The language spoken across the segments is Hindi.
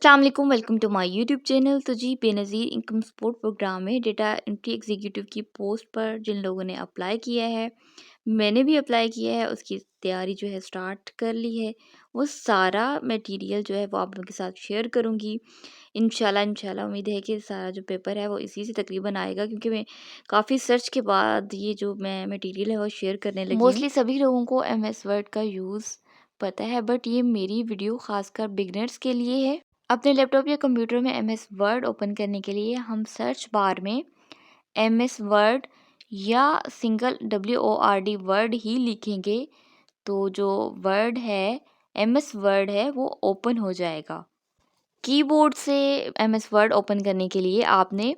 अस्सलाम वालेकुम, welcome to my YouTube channel. तो जी, बेनज़ीर इनकम सपोर्ट प्रोग्राम में डेटा एंट्री एग्जीक्यूटिव की पोस्ट पर जिन लोगों ने अप्लाई किया है, मैंने भी अप्लाई किया है, उसकी तैयारी जो है स्टार्ट कर ली है। वो सारा मटेरियल जो है वो आप लोगों के साथ शेयर करूँगी। इंशाल्लाह उम्मीद है कि सारा जो पेपर है वो इसी से तकरीबन आएगा, क्योंकि मैं काफ़ी सर्च के बाद ये जो मैं मटेरियल है वो शेयर करने लगी हूँ। मोस्टली सभी लोगों को एमएस वर्ड का यूज़ पता है, बट ये मेरी वीडियो खासकर बिगनर्स के लिए है। अपने लैपटॉप या कंप्यूटर में एमएस वर्ड ओपन करने के लिए हम सर्च बार में एमएस वर्ड या सिंगल WORD वर्ड ही लिखेंगे, तो जो वर्ड है एमएस वर्ड है वो ओपन हो जाएगा। कीबोर्ड से एमएस वर्ड ओपन करने के लिए आपने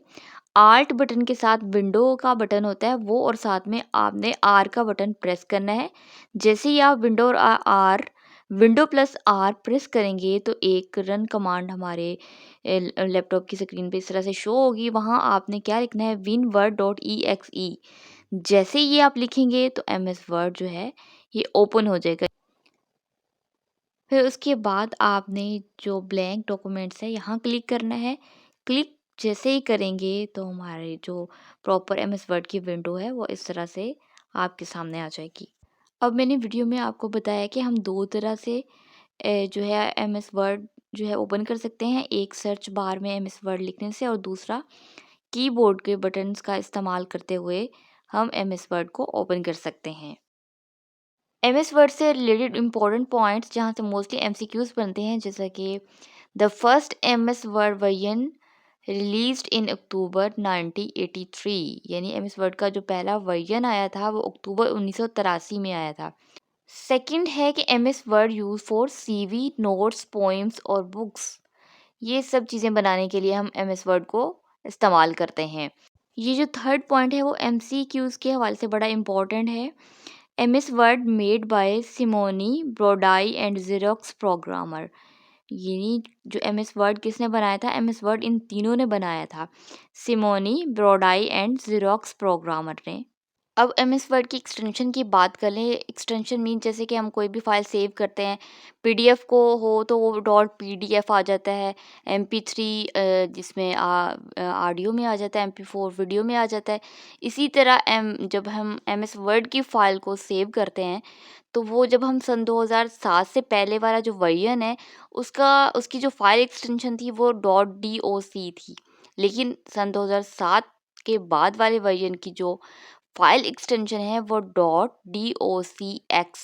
आल्ट बटन के साथ विंडो का बटन होता है वो, और साथ में आपने आर का बटन प्रेस करना है। जैसे ही आप विंडो प्लस आर प्रेस करेंगे तो एक रन कमांड हमारे लैपटॉप की स्क्रीन पे इस तरह से शो होगी। वहाँ आपने क्या लिखना है, winword.exe। जैसे ये आप लिखेंगे तो एमएस वर्ड जो है ये ओपन हो जाएगा। फिर उसके बाद आपने जो ब्लैंक डॉक्यूमेंट्स है यहाँ क्लिक करना है। क्लिक जैसे ही करेंगे तो हमारे जो प्रॉपर एमएस वर्ड की विंडो है वो इस तरह से आपके सामने आ जाएगी। अब मैंने वीडियो में आपको बताया कि हम दो तरह से जो है एमएस वर्ड जो है ओपन कर सकते हैं। एक सर्च बार में एमएस वर्ड लिखने से, और दूसरा कीबोर्ड के बटन्स का इस्तेमाल करते हुए हम एमएस वर्ड को ओपन कर सकते हैं। एमएस वर्ड से रिलेटेड इम्पोर्टेंट पॉइंट्स जहाँ से मोस्टली एमसीक्यूज बनते हैं, जैसा कि the first MS Word version released in October 1983, यानी एमएस वर्ड का जो पहला वर्जन आया था वो अक्टूबर 1983 में आया था। सेकंड है कि MS word use for CV, notes, poems और बुक्स, ये सब चीज़ें बनाने के लिए हम एमएस वर्ड को इस्तेमाल करते हैं। ये जो थर्ड पॉइंट है वो एमसीक्यूज के हवाले से बड़ा इम्पोर्टेंट है। MS Word made by Simonyi, Brodie and Xerox programmer, यानी जो एमएस वर्ड किसने बनाया था, एमएस वर्ड इन तीनों ने बनाया था, Simoni, Brodie and Xerox programmer ने। अब एमएस वर्ड की एक्सटेंशन की बात कर लें। एक्सटेंशन मीन जैसे कि हम कोई भी फाइल सेव करते हैं, पीडीएफ को हो तो वो .pdf आ जाता है, MP3 जिसमें ऑडियो में आ जाता है, MP4 वीडियो में आ जाता है। इसी तरह जब हम एमएस वर्ड की फ़ाइल को सेव करते हैं तो वो जब हम सन 2007 से पहले वाला जो वर्जन है उसकी जो फाइल एक्सटेंशन थी वो .doc थी, लेकिन सन 2007 के बाद वाले वर्जन की जो फाइल एक्सटेंशन है वो .docx।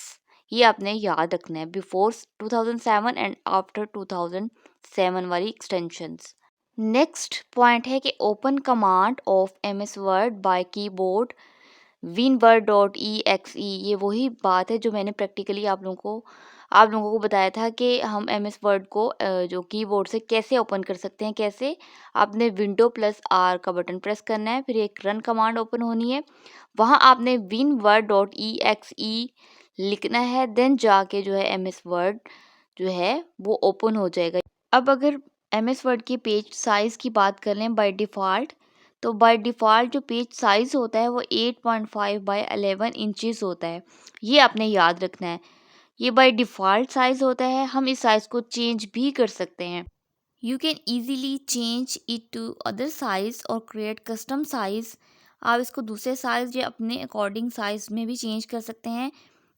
ये आपने याद रखना है, बिफोर 2007 एंड आफ्टर 2007 वाली एक्सटेंशंस। नेक्स्ट पॉइंट है कि open command of MS word by keyboard winword.exe। ये वही बात है जो मैंने प्रैक्टिकली आप लोगों को बताया था कि हम एमएस वर्ड को जो कीबोर्ड से कैसे ओपन कर सकते हैं। कैसे, आपने विंडो प्लस आर का बटन प्रेस करना है, फिर एक रन कमांड ओपन होनी है, वहाँ आपने winword.exe लिखना है, देन जाके जो है एमएस वर्ड जो है वो ओपन हो जाएगा। अब अगर एमएस वर्ड की पेज साइज़ की बात कर लें बाय डिफ़ॉल्ट, तो बाय डिफ़ॉल्ट जो पेज साइज़ होता है वो 8.5 बाय 11 इंचेस होता है। ये आपने याद रखना है। ये बाय डिफ़ॉल्ट साइज़ होता है, हम इस साइज़ को चेंज भी कर सकते हैं। You can easily change it to other size और क्रिएट कस्टम साइज़। आप इसको दूसरे साइज़ या अपने अकॉर्डिंग साइज़ में भी चेंज कर सकते हैं।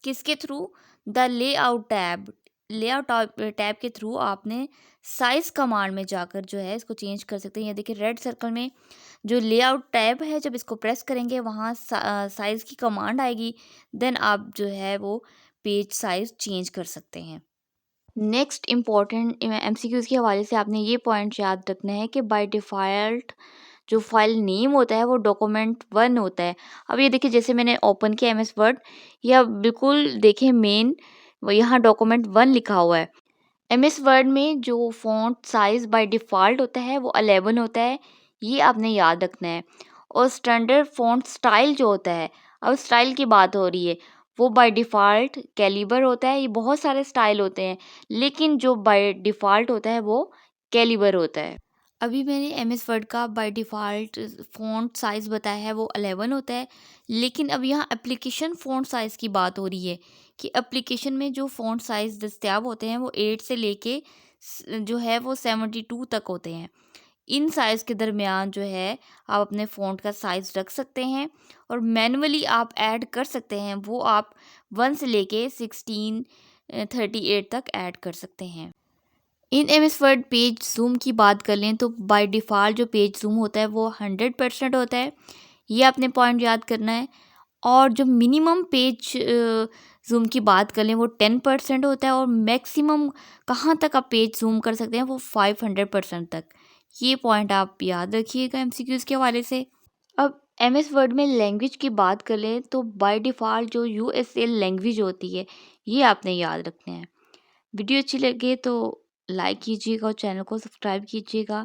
किसके through? The layout tab. Layout tab के थ्रू आपने साइज़ कमांड में जाकर जो है इसको चेंज कर सकते हैं। ये देखिए रेड सर्कल में जो लेआउट टैब है, जब इसको प्रेस करेंगे वहाँ साइज़ की कमांड आएगी, देन आप जो है वो पेज साइज़ चेंज कर सकते हैं। नेक्स्ट इम्पॉर्टेंट एमसीक्यूज़ के हवाले से आपने ये पॉइंट याद रखना है कि बाय डिफ़ॉल्ट जो फाइल नेम होता है वो document1 होता है। अब ये देखिए जैसे मैंने ओपन किया एमएस वर्ड, या बिल्कुल देखें मेन वो यहाँ document1 लिखा हुआ है। एमएस वर्ड में जो फ़ॉन्ट साइज़ बाय डिफ़ॉल्ट होता है वो 11 होता है, ये आपने याद रखना है। और स्टैंडर्ड फ़ॉन्ट स्टाइल जो होता है, अब स्टाइल की बात हो रही है, वो बाय डिफ़ॉल्ट कैलिबर होता है। ये बहुत सारे स्टाइल होते हैं, लेकिन जो बाय डिफ़ॉल्ट होता है वो कैलिबर होता है। अभी मैंने एमएस वर्ड का बाय डिफ़ॉल्ट फ़ॉन्ट साइज़ बताया है वो 11 होता है, लेकिन अब यहाँ एप्लीकेशन फ़ॉन्ट साइज़ की बात हो रही है कि एप्लीकेशन में जो फ़ॉन्ट साइज़ दस्तयाब होते हैं वो 8 से लेके जो है वो 72 तक होते हैं। इन साइज़ के दरमियान जो है आप अपने फ़ॉन्ट का साइज़ रख सकते हैं और मैनुअली आप ऐड कर सकते हैं, वो आप 1 से लेके 16 38 तक ऐड कर सकते हैं। In MS word page zoom की बात कर लें तो बाय डिफ़ॉल्ट जो पेज ज़ूम होता है वो 100% होता है, ये आपने पॉइंट याद करना है। और जो मिनिमम पेज ज़ूम की बात कर लें वो 10% होता है और मैक्सिमम कहाँ तक आप पेज ज़ूम कर सकते हैं वो 500% तक। ये पॉइंट आप याद रखिएगा एमसीक्यूज़ के हवाले से। अब एमएस वर्ड में लैंग्वेज की बात कर लें तो बाय डिफ़ॉल्ट जो यूएसएल लैंग्वेज होती है, ये आपने याद रखना है। वीडियो अच्छी लगे तो लाइक कीजिएगा और चैनल को सब्सक्राइब कीजिएगा।